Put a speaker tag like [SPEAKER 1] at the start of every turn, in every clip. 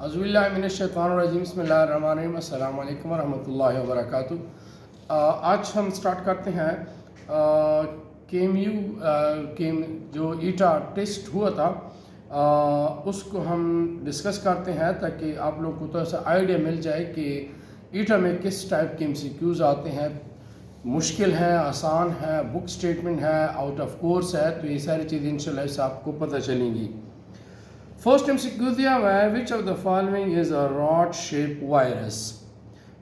[SPEAKER 1] अज़बिल्लाहिमिनश्शैतानिर्रजीम बिस्मिल्लाहिर्रहमानिर्रहीम अस्सलामु अलैकुम वरहमतुल्लाहि वबरकातुहू। आज हम स्टार्ट करते हैं केम जो ईटा टेस्ट हुआ था उसको हम डिस्कस करते हैं ताकि आप लोग को तो ऐसा आइडिया मिल जाए कि ईटा में किस टाइप के MCQs आते हैं, मुश्किल है, आसान है, बुक स्टेटमेंट है, आउट ऑफ कोर्स है, तो ये सारी चीज़ें इंशाल्लाह से आपको पता चलेंगी। फर्स्ट MCQ दिया हुआ है, which of the following is a rod shape virus.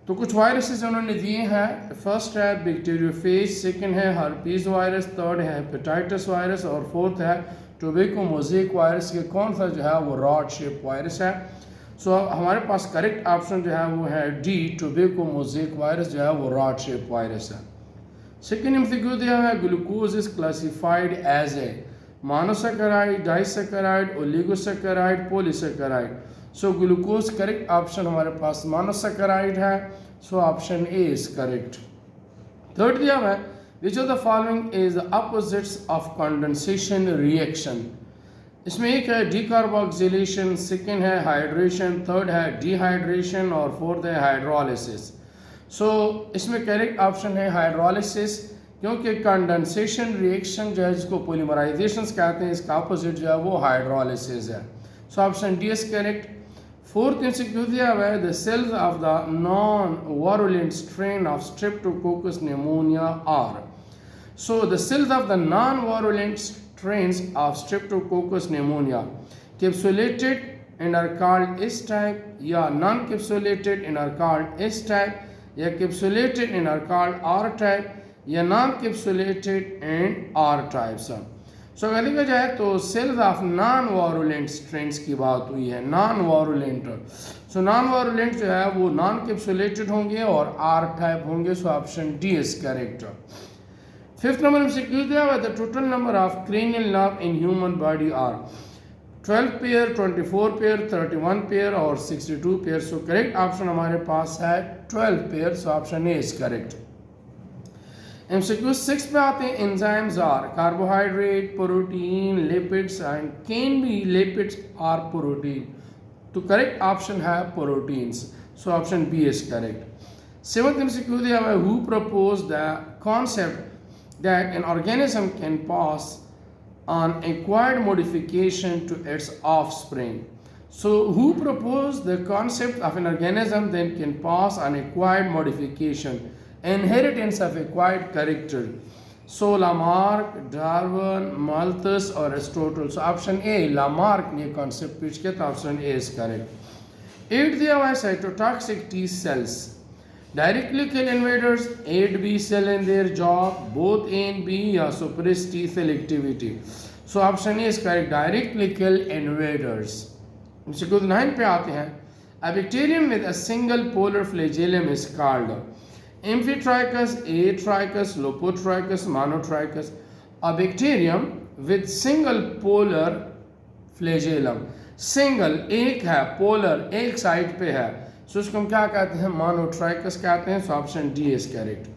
[SPEAKER 1] तो कुछ वायरसेस उन्होंने दिए हैं। फर्स्ट है बैक्टीरियोफेज, सेकंड है हर्पीज वायरस, थर्ड है हेपेटाइटिस वायरस और फोर्थ है टोबैको मोज़ेक वायरस के कौन सा जो है वो रॉड शेप वायरस है। सो हमारे पास करेक्ट ऑप्शन जो है वो है डी, टोबैको मोज़ेक वायरस जो है वो रॉड शेप वायरस है। सेकेंड MCQ दिया हुआ है, glucose is classified as a monosaccharide, disaccharide, oligosaccharide, polysaccharide. So glucose correct option हमारे पास मोनोसैकेराइड है। So option A is correct. Third दिया हुआ है, which of the following is the opposites of condensation reaction. इसमें एक है डीकार्बोक्सिलेशन, सेकेंड है हाइड्रेशन, थर्ड है डिहाइड्रेशन और फोर्थ है हाइड्रोलिसिस। सो इसमें करेक्ट ऑप्शन है हाइड्रोलिसिस, क्योंकि कंडेंसेशन रिएक्शन जो है जिसको पॉलीमराइजेशन कहते हैं, इसका अपोजिट जो है वो हाइड्रोलिसिस है। So option D is correct. Fourth MCQ दिया हुआ है, the cells of the non virulent strain of streptococcus pneumoniae are. So the cells of the non virulent strains of Streptococcus pneumonia capsulated and are called S type, या non-capsulated and are called S type, या capsulated and are called R type, या non-capsulated and R types। सो अगर देखा जाए तो sales of non वारुलेंट strains की बात हुई है, नॉन वारुलेंट। सो नॉन वारुलेंट जो है वो नॉन कैप्सुलेटेड होंगे और R टाइप होंगे। So option D is correct. Fifth number MCQ दिया हुआ है, the total number of cranial nerve in human body are 12 pair, 24 pair, 31 pair और 62 पेयर। सो करेक्ट ऑप्शन हमारे पास है 12 pair. So option A is correct. MCQ 6 पे आते हैं, enzymes are carbohydrate, protein, lipids and can be lipids or protein. तो correct option है proteins. So option B is correct. Seventh MCQ दिया हुआ है, who propose the concept that an organism can pass on acquired modification to its offspring. So who proposed the concept of an organism that can pass on acquired modification, inheritance of acquired character? So Lamarck, Darwin, Malthus or Aristotle. So option A, Lamarck ने concept pitch किया, तो option A is correct. 8 दिया हुआ है, cytotoxic T cells directly kill invaders, aid B cell in their job, both A and B, या suppress T cell activity. So option A is correct, directly kill invaders। MCQ 9 पे आते हैं, a bacterium with a single polar flagellum is called Amphitrachus, Atrachus, Lopotrichus, Monotrichus। A bacterium with single polar flagellum, single एक है, polar एक side पे है, सो उसको हम क्या कहते हैं, मोनोट्राइकस कहते हैं। So option D is correct.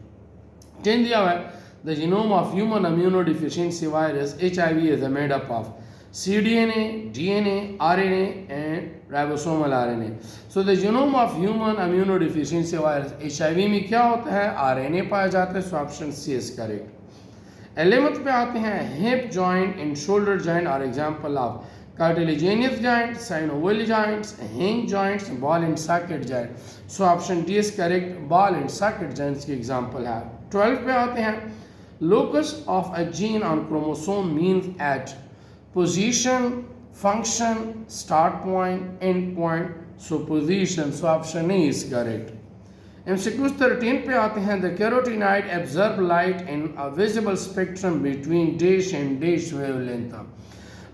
[SPEAKER 1] 10 दिया हुआ है, the genome of human immuno deficiency virus HIV is made up of cDNA, DNA, RNA and ribosomal RNA। So the genome of human immuno deficiency virus HIV में क्या होता है, RNA पाया जाता है। So option C is correct. 11th पे आते हैं, hip joint and shoulder joint are example of cartilaginous joints, synovial joints, hinge joints, ball and socket joint। So option D is correct, ball and socket joints के example है। 12 पे आते हैं, locus of a gene on chromosome means at position, function, start point, end point। So position। So option A is correct. MCQ 13 पे आते हैं, the carotenoid absorb light in a visible spectrum between dash and dash wavelength।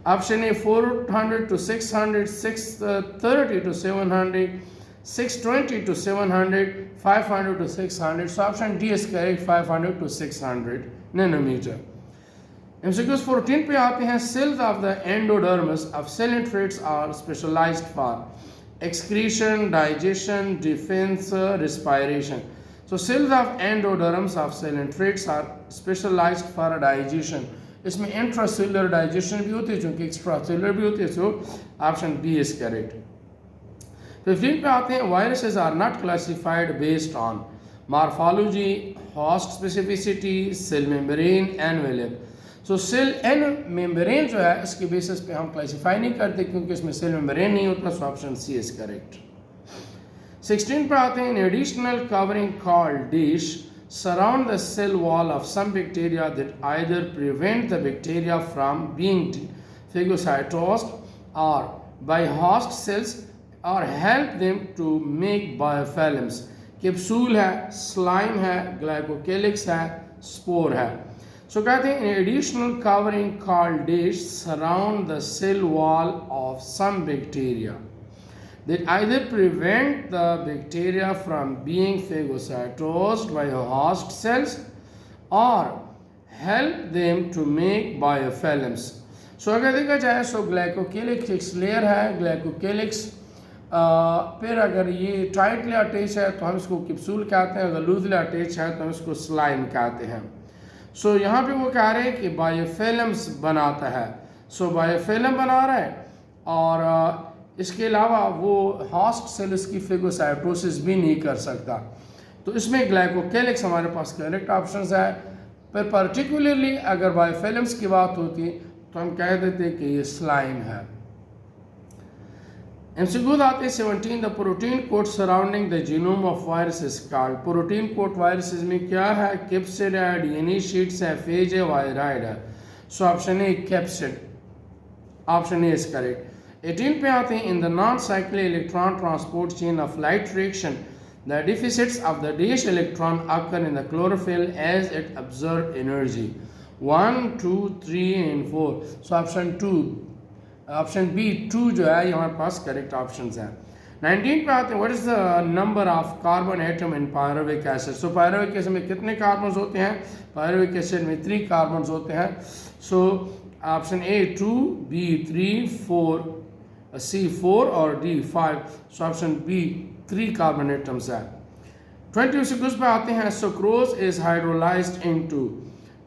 [SPEAKER 1] Option A 400 to 600, 630 to 700, 620 to 700, 500 to 600। So option D is correct, 500 to 600 nanometre. MCQ 14 पे आते हैं, cells of the endodermis of coelenterates are specialised for excretion, digestion, defence, respiration. So cells of endoderms of coelenterates are specialised for digestion. इसमें intracellular digestion भी होती है, चूँकि extra cellular भी होती है। So option B is correct. 15 पे आते हैं, viruses are not classified based on morphology, host specificity, cell membrane, envelope. So cell an membrane जो है इसके बेसिस पे हम क्लासीफाई नहीं करते क्योंकि इसमें सेल मेम्ब्रेन नहीं होता, so option C is correct. 16 पर आते हैं, additional covering called dish surround the cell wall of some bacteria that either prevent the bacteria from being phagocytosed or by host cells or help them to make biofilms। Capsule है, slime है, glycocalyx है, spore है। So कहते हैं additional covering called dish surround the cell wall of some bacteria that either prevent the bacteria from being phagocytosed by host cells or help them to make biofilms। सो अगर देखा जाए सो ग्लाइकोकेलिक्स एक layer है, ग्लाइकोकेलिक्स फिर अगर ये टाइटली अटैच है तो हम इसको कैप्सूल कहते हैं, अगर लूजली अटैच है तो हम इसको स्लाइम कहते हैं। सो यहाँ पे वो कह रहे हैं कि बायोफिल्म्स बनाता है, सो बायोफिल्म बना रहा है और इसके अलावा वो होस्ट सेल्स की फेगोसाइटोसिस भी नहीं कर सकता। तो इसमें ग्लाइकोकेलिक्स हमारे पास करेक्ट ऑप्शंस है। पर पर्टिकुलरली अगर बायोफिल्म्स की बात होती तो हम कह देते कि ये स्लाइम है। एमसीक्यूज आते हैं 17, the protein code surrounding the genome of viruses called. Protein code viruses में क्या है? कैप्सिड है, डीएनए शीट्स है, फेज है, वायराइड है। So option A capsid, option A is correct. 18 पे आते हैं, in the non cyclic electron transport chain of light reaction the deficits of the dash electron occur in the chlorophyll as it absorb energy 1, 2, 3 and 4। So option 2, option B 2 जो है ये हमारे पास correct option है। 19 पे आते हैं, what is the number of carbon atom in pyruvic acid. So pyruvic acid में कितने कार्बन होते हैं? पायरुविक एसिड में 3 कार्बन होते हैं। सो ऑप्शन ए 2, बी 3, 4, सी 4 और D 5। So option B 3 carbon atoms है। 20 पे आते हैं, sucrose is hydrolysed into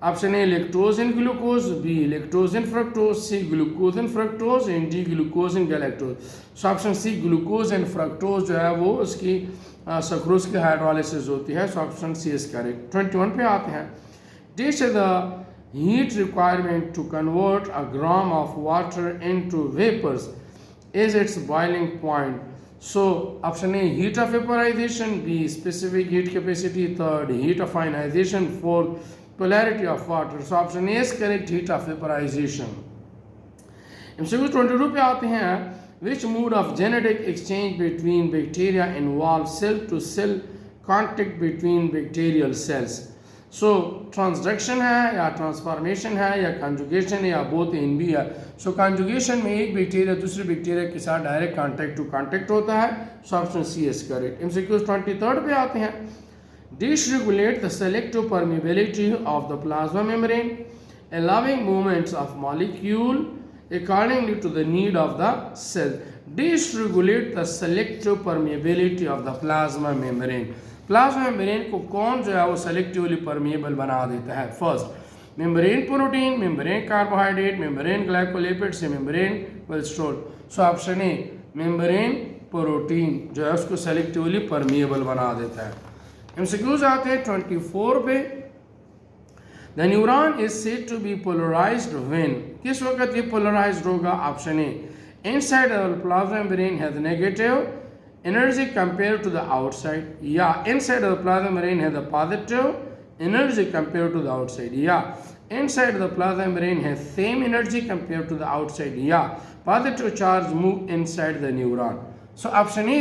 [SPEAKER 1] option A lactose in glucose, B lactose in fructose, C glucose in fructose and D glucose in galactose. So option C glucose in fructose जो है वो उसकी sucrose की hydrolysis होती है। So option C is correct. 21 पे आते हैं, this the heat requirement to convert a gram of water into vapors is its boiling point। So option A heat of vaporization, B specific heat capacity, third heat of ionization, fourth polarity of water। So option A is correct, heat of vaporization। MCQ 22 पे आते हैं, which mode of genetic exchange between bacteria involves cell to cell contact between bacterial cells। So transduction है या transformation है या conjugation है या both in भी है। सो कंजुगेशन में एक बैक्टीरिया दूसरे बैक्टीरिया के साथ डायरेक्ट कांटेक्ट टू कांटेक्ट होता है। So option C is correct. MCQ 23 पे आते हैं, this regulate the selective permeability of the plasma membrane allowing movements of molecule accordingly to the need of the cell। dish regulate the selective permeability of the plasma membrane। Plasma membrane को कौन जो है वो selectively permeable बना देता है? First membrane protein, membrane carbohydrate, membrane glycolipid से membrane cholesterol. So option A membrane protein जो है उसको सेलेक्टिवली परमिएबल बना देता है। एमसीक्यूज आते हैं 24 पे, the neuron is said to be polarised when. किस वक्त ये पोलराइज्ड होगा? Option A inside the plasma membrane has negative energy compared to the outside, yeah inside of the plasma membrane has the positive energy compared to the outside, yeah inside of the plasma membrane has same energy compared to the outside, yeah positive charge move inside the neuron। so option A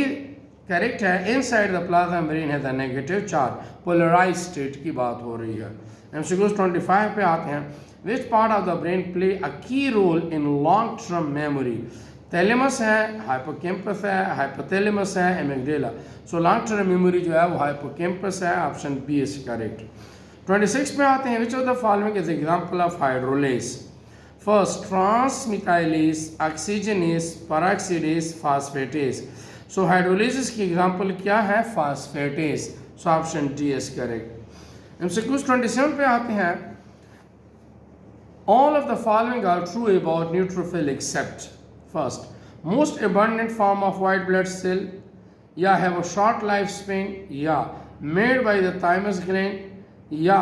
[SPEAKER 1] correct है, inside the plasma membrane has a negative charge, polarized state की बात हो रही है। MCQ 25 पे आते हैं, which part of the brain play a key role in long term memory। Thalamus है, हाइपोकैम्पस है, हाइपोथैलेमस है, amygdala. So long term memory जो है वो हाइपोकैम्पस है, ऑप्शन बी इज करेक्ट। 26 पे आते हैं, which of the following is example of hydrolase. First transmethylase, oxygenase, peroxidase, phosphatase. So hydrolysis की एग्जांपल क्या है? Phosphatase. So option D is correct. MCQs 27 पे आते हैं, all of the following are true about neutrophil except. First, most abundant form of white blood cell या have a short life span, या made by the thymus gland, या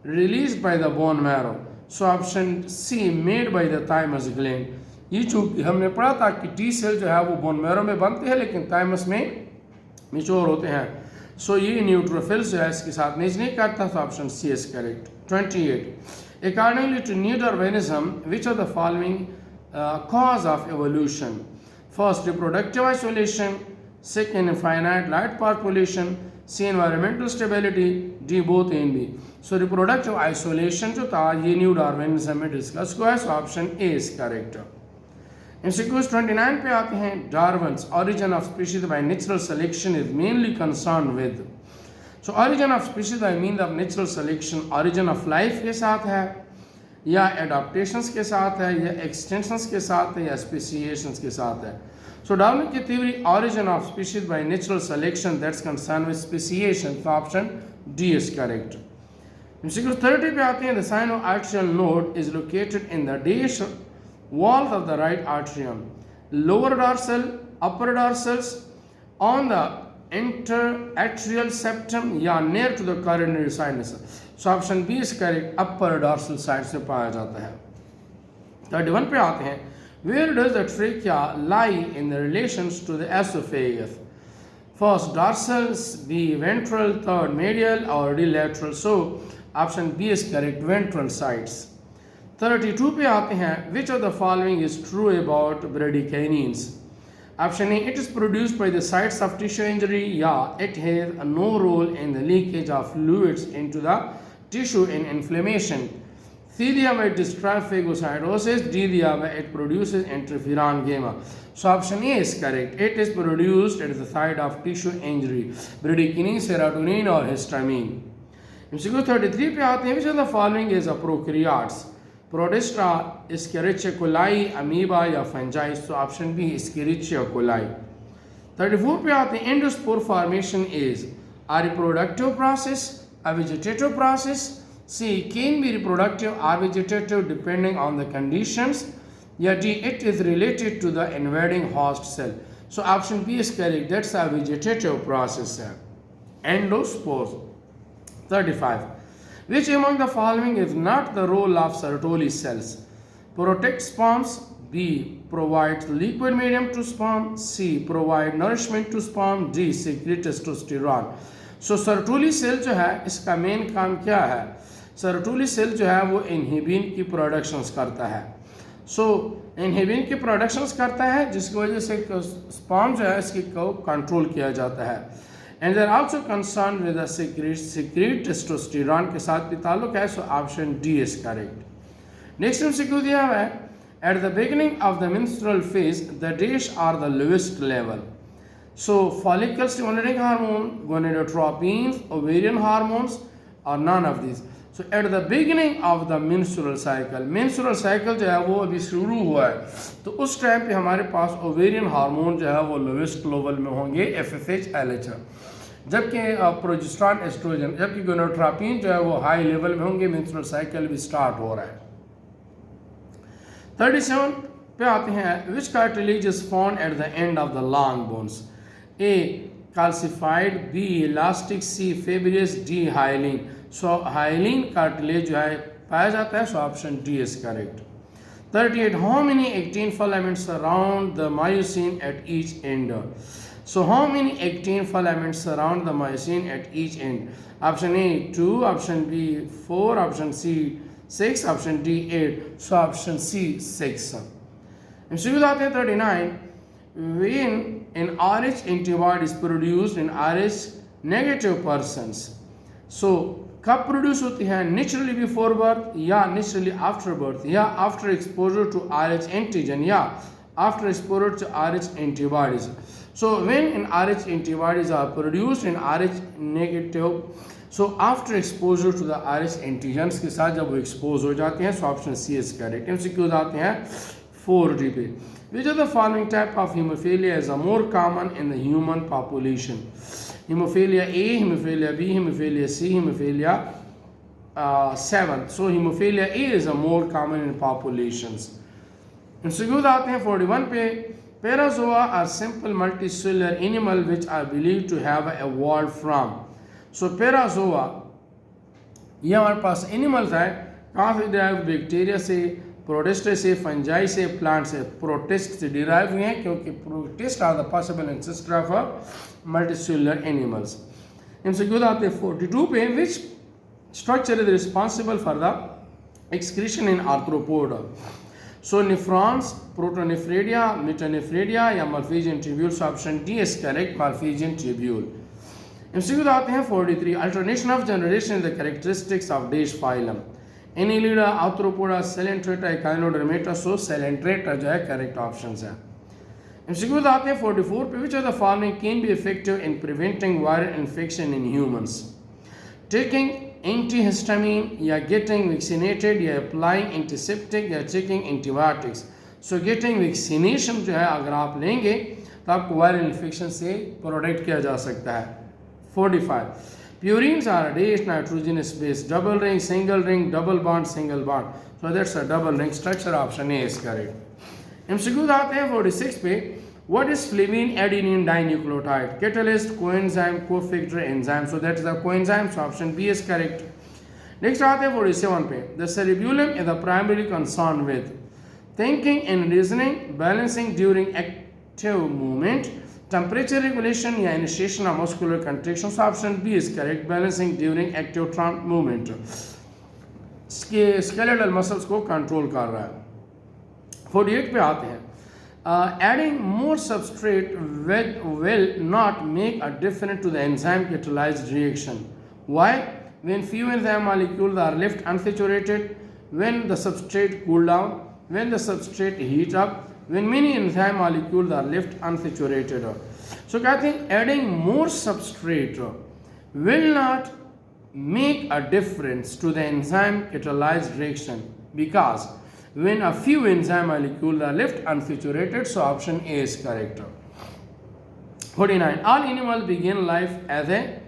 [SPEAKER 1] release by the bone marrow. So option C made by the thymus gland. ये चूंकि हमने पढ़ा था कि T cell जो है वो बोन मैरो में बनते हैं लेकिन थाइमस में मिच्योर होते हैं। सो ये न्यूट्रोफिल्स जो है इसके साथ मैच नहीं करता, तो option C is correct. 28 accordingly to new Darwinism which of the following cause of evolution? First, reproductive isolation. Second, finite light population. C, environmental stability. D, both A and B. So reproductive isolation जो था ये new Darwinism में discuss हुआ है, so option A is correct. MCQs 29 पे आते हैं। Darwin's origin of species by natural selection is mainly concerned with. So origin of species by means of natural selection origin of life के साथ है, या एडाप्टेशंस के साथ है, या एक्सटेंशंस के साथ है, या स्पेसिएशंस के साथ है। सो डार्विन की theory origin of species by natural selection that's concerned with speciation, तो option D is correct. MCQ 30 पे आते हैं। The sino-arterial node is located in the dash wall of the right atrium, lower dorsal, upper dorsals, on the interatrial septum, या near to the coronary sinus। So option B is correct, upper dorsal side से पाया जाता है। 31 पे आते हैं। Where does the trachea lie in the relations to the oesophagus? First dorsal, B ventral, third medial और D lateral. So option B is correct, ventral sides. 32 पे आते हैं। Which of the following is true about bradykinins? Option A, it is produced by the sites of tissue injury, या it has no role in the leakage of fluids into the tissue in inflammation. C, दिया हुआ it destroys phagocytosis. D, दिया हुआ it produces interferon gamma. So option A is correct. It is produced at the site of tissue injury. Bradykinin, serotonin और histamine. MCQ 33 पे आते हैं। Which of the following is a prokaryotes? Protista, Escherichia coli, amoeba या fungi? So option B, Escherichia coli. 34 पे आते हैं। Endospore formation is a reproductive process, a vegetative process. C, can be reproductive or vegetative depending on the conditions. या D, it is related to the invading host cell. So option B is correct, that's a vegetative process है, endospores. 35 which among the following is not the role of Sertoli cells? Protect sperms. B, provide liquid medium to sperm. C, provide nourishment to sperm. D, secrete testosterone. So Sertoli cell जो है इसका main काम क्या है? Sertoli cell जो है वो inhibin की प्रोडक्शंस करता है। सो इनहिबिन की प्रोडक्शंस करता है जिसकी वजह से स्पर्म जो है इसकी को कंट्रोल किया जाता है। And they are also concern with the secret testosterone के साथ भी ताल्लुक है। So option D is correct. Next MCQ दिया हुआ है। At the beginning of the menstrual phase the dash are the lowest level. So follicle stimulating hormone, gonadotropins, ovarian hormones, or none of these. So at the beginning of the menstrual cycle जो है वो अभी शुरू हुआ है, तो उस time पे हमारे पास ओवेरियन हार्मोन जो है वो लोवेस्ट लेवल में होंगे, FSH LH, जबकि प्रोजेस्टेरॉन एस्ट्रोजन, जबकि गोनाडोट्रोपिन जो है वो हाई लेवल में होंगे। मेंस्ट्रुअल साइकिल भी स्टार्ट हो रहा है। 37 पे आते हैं। Which cartilage is found at the end of the long bones? A, calcified, B, elastic, C, fibrous, D, hyaline. So hyaline cartilage जो है पाया जाता है। So option D is correct। 38 how many actin filaments surround the myosin at each end? So how many actin filaments surround the myosin at each end? Option A 2, option B 4, option C 6, option D 8. So option C 6। MCQ आते हैं 39 when an Rh antibody is produced in Rh negative persons. So कब produce होती है? Naturally before birth, या naturally after birth, या after exposure to RH antigen, या after exposure to RH antibodies. So when an RH antibodies are produced in Rh negative, so after exposure to the RH antigens के साथ जब वो expose हो जाते हैं, so option C is correct. MCQ आते हैं 4D पे। Which of the following type of hemophilia is more common in the human population? Hemophilia A, hemophilia B, hemophilia C, hemophilia 7. So hemophilia A is a more common in populations. MCQ आते हैं 41 पे। Parazoa are simple multicellular animal which are believed to have evolved from. So parazoa ये हमारे पास animals हैं, कहाँ से derive? Bacteria से, protist से, फंजाई से, प्लांट से. प्रोटिस्ट से डिराइव हुए हैं क्योंकि protist are the possible ancestor of multicellular animals. MCQ आते हैं 42 पे, which structure is responsible for the excretion in arthropod. So nephrons, protonephridia, metanephridia या Malpighian tubules. Option D is correct, Malpighian tubule. MCQ आते हैं 43, alternation of generation the characteristics of this phylum. Annelida, Arthropoda, Coelenterata, echinodermata. So Coelenterata जो है correct option है. MCQ आते हैं 44 पे, विच of the following can be effective in preventing viral infection in humans. Taking antihistamine या getting vaccinated या applying antiseptic या taking antibiotics. So getting vaccination जो है अगर आप लेंगे तो आपको वायरल इन्फेक्शन से प्रोटेक्ट किया जा सकता है. 45, purines are dash nitrogenous base, double ring, single ring, double bond, single bond. So that's a double ring structure. Option A is correct. MCQ आते हैं 46 पे, what is flavine adenine dinucleotide? Catalyst, coenzyme, cofactor, enzyme. So that is the coenzyme. So option B is correct. Next आते हैं 47 पे, the cerebellum is the primary concern with thinking and reasoning, balancing during active movement, temperature regulation या initiation of muscular contraction. So option B is correct, balancing during active movement. skeletal muscles को control कर रहा है. 48 पे आते हैं, adding more substrate will not make a difference to the enzyme catalyzed reaction. Why? When few enzyme molecules are left unsaturated, when the substrate cool down, when the substrate heat up, when many enzyme molecules are left unsaturated. So कहते हैं adding more substrate will not make a difference to the enzyme catalyzed reaction because when a few enzyme molecules are left unsaturated. So option A is correct. 49, all animals begin life as a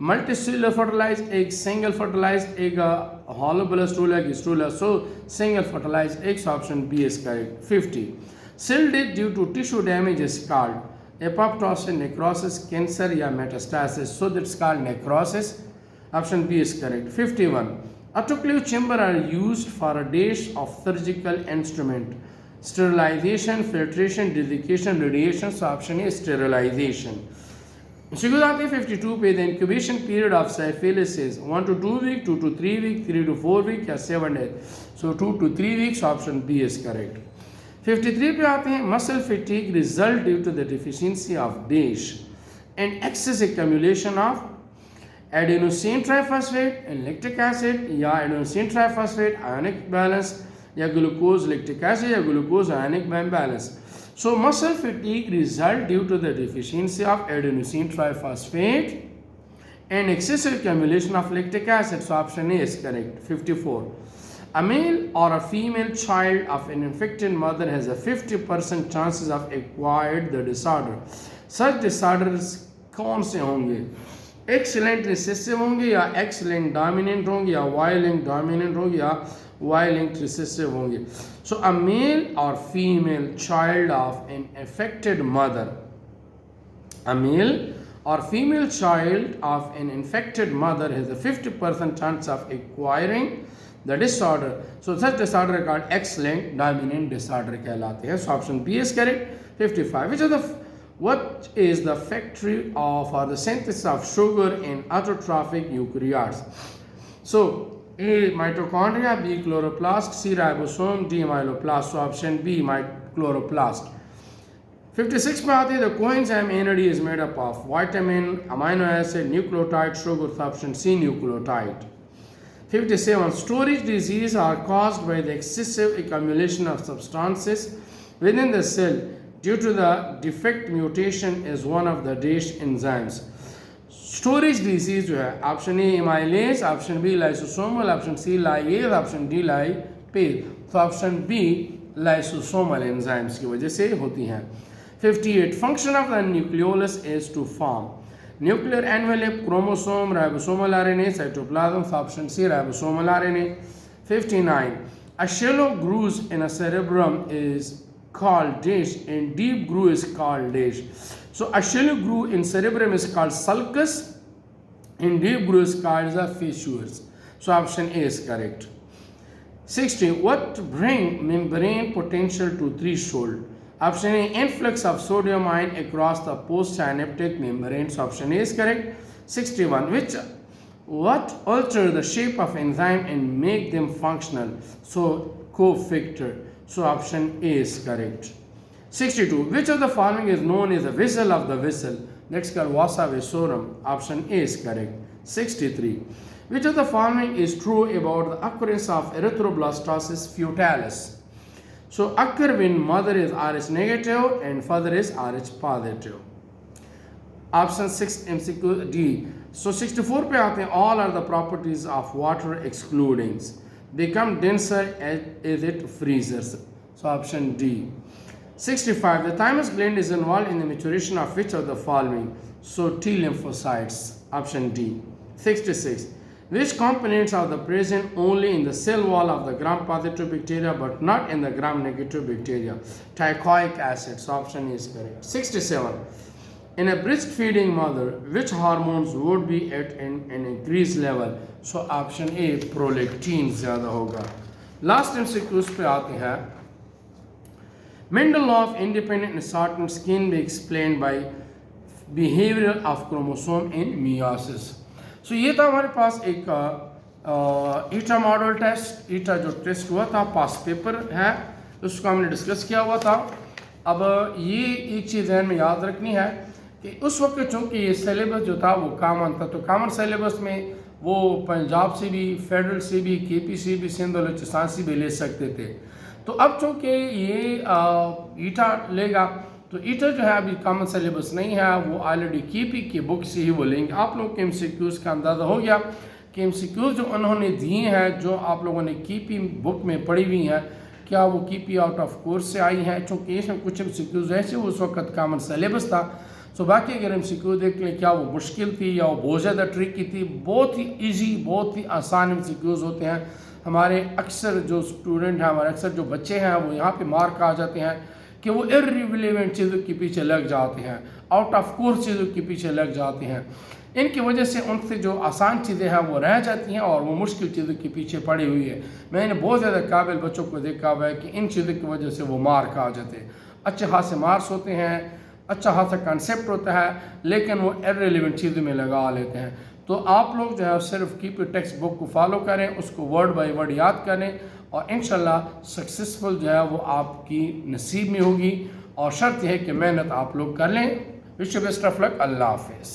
[SPEAKER 1] multicellular fertilized egg, single fertilized egg, hollow stool egg, stool. So single fertilized egg. So option B is correct. 50, cell death due to tissue damage is called apoptosis, necrosis, cancer या metastasis. So that's called necrosis. Option B is correct. 51, autoclave chamber are used for a dash of surgical instrument, sterilization, filtration, desiccation, radiation. So option A is sterilization. Shigud आते हैं 52 पे, the incubation period of syphilis is 1 to 2 week, 2 to 3 week, 3 to 4 week या 7 days. So 2 to 3 weeks. Option B is correct. 53 पे आते हैं, muscle fatigue result due to the deficiency of DASH and excess accumulation of adenosine triphosphate and lactic acid या adenosine triphosphate ionic balance या glucose lactic acid या glucose ionic balance. So muscle fatigue result due to the deficiency of adenosine triphosphate and excessive accumulation of lactic acid. So option A is correct. 54, a male or a female child of an infected mother has a 50% chances of acquired the disorder. Such disorders कौन से होंगे? Excellent recessive होंगे या excellent dominant होंगे या violent dominant होंगे या violent recessive होंगे. सो अ मेल और female child of an affected mother, a male or female child of an infected mother has a 50% chance of acquiring the disorder. So such disorder are called X-linked dominant disorder कहलाते हैं. So option B is correct. 55, what is the factory for the synthesis of sugar in autotrophic eukaryotes? So A mitochondria, B chloroplast, C ribosome, D myeloplast. So option B chloroplast. 56 में आते हैं, the coenzyme NAD is made up of vitamin, amino acid, nucleotide, sugar. So option C nucleotide. 57, storage disease are caused by the excessive accumulation of substances within the cell due to the defect mutation is one of the DASH enzymes. Storage disease जो है, option A amylase, option B lysosomal, option C ligase, option D lipase. तो option B lysosomal enzymes की वजह से होती हैं. 58, function of the nucleolus is to form nuclear envelope, chromosome, ribosomal RNA, cytoplasm. So option C ribosomal RNA. 59, a shallow groove in a cerebrum is called dish and deep groove is called dish. So a shallow groove in cerebrum is called sulcus and deep groove is called the fissures. So option A is correct. 60. What bring membrane potential to threshold? Option A, influx of sodium ion across the postsynaptic membrane. So option A is correct. 61. What alter the shape of enzyme and make them functional? So cofactor. So option A is correct. 62. Which of the following is known as the vessel of the vessel? That's called vasa vasorum. Option A is correct. 63. Which of the following is true about the occurrence of erythroblastosis fetalis? So occur when mother is Rh negative and father is Rh positive. Option 6 MCQ D. So 64 पे आते हैं. All are the properties of water excluding. Become denser as it freezes. So option D. 65. The thymus gland is involved in the maturation of which of the following? So T lymphocytes. Option D. 66. Which components are the present only in the cell wall of the gram-positive bacteria but not in the gram-negative bacteria? Teichoic acid. So option is correct. 67. In a breastfeeding mother, which hormones would be at an increased level? So option A, prolactin ज़्यादा होगा. Last MCQs पे आते हैं. Mental law of independent assortments can be explained by behavior of chromosome in meiosis. So ये था हमारे पास एक ईटा model test. ईटा जो टेस्ट हुआ था पास पेपर है, उसको हमने डिस्कस किया हुआ था. अब ये एक चीज़ ध्यान में याद रखनी है कि उस वक्त चूँकि ये सिलेबस जो था वो कॉमन था, तो कॉमन सिलेबस में वो पंजाब से भी, फेडरल से भी, केपी से भी, सिंध बलूचिस्तान से भी ले सकते थे. तो अब चूँकि ये ईटा लेगा तो ईटा जो है अभी कॉमन सिलेबस नहीं है, वो ऑलरेडी केपी की बुक से ही वो लेंगे. आप लोगों के एमसीक्यूज़ का अंदाज़ा हो गया कि एमसीक्यूज़ जो उन्होंने दिए हैं, जो आप लोगों ने केपी बुक में पढ़ी हुई हैं, क्या वो केपी आउट ऑफ कोर्स से आई हैं? चूँकि इसमें कुछ एमसीक्यूज़ ऐसे उस वक्त कॉमन सिलेबस था. सो बाकी अगर एमसीक्यू देख लें, क्या वो मुश्किल थी या वो बहुत ज़्यादा ट्रिकी थी? बहुत ही ईजी, बहुत ही आसान एमसीक्यूज़ होते हैं. हमारे अक्सर जो स्टूडेंट हैं, हमारे अक्सर जो बच्चे हैं, वो यहाँ पे मार्क आ जाते हैं कि वो इर्रिलेवेंट चीज़ों के पीछे लग जाते हैं, आउट ऑफ कोर्स चीज़ों के पीछे लग जाते हैं. इनकी वजह से उनसे जो आसान चीज़ें हैं वो रह जाती हैं और वो मुश्किल चीज़ों के पीछे पड़ी हुई है. मैंने बहुत ज़्यादा काबिल बच्चों को देखा हुआ है कि इन चीज़ों की वजह से वो मार्क आ जाते हैं. अच्छे खासे मार्क्स होते हैं, अच्छा खासा कंसेप्ट होता है, लेकिन वो इर्रिलेवेंट चीज़ों में लगा लेते हैं. तो आप लोग जो है सिर्फ कीप टेक्स्ट बुक को फॉलो करें, उसको वर्ड बाय वर्ड याद करें और इंशाल्लाह सक्सेसफुल जो है वो आपकी नसीब में होगी. और शर्त यह है कि मेहनत आप लोग कर लें. Wish you best of luck. अल्लाह हाफिज़.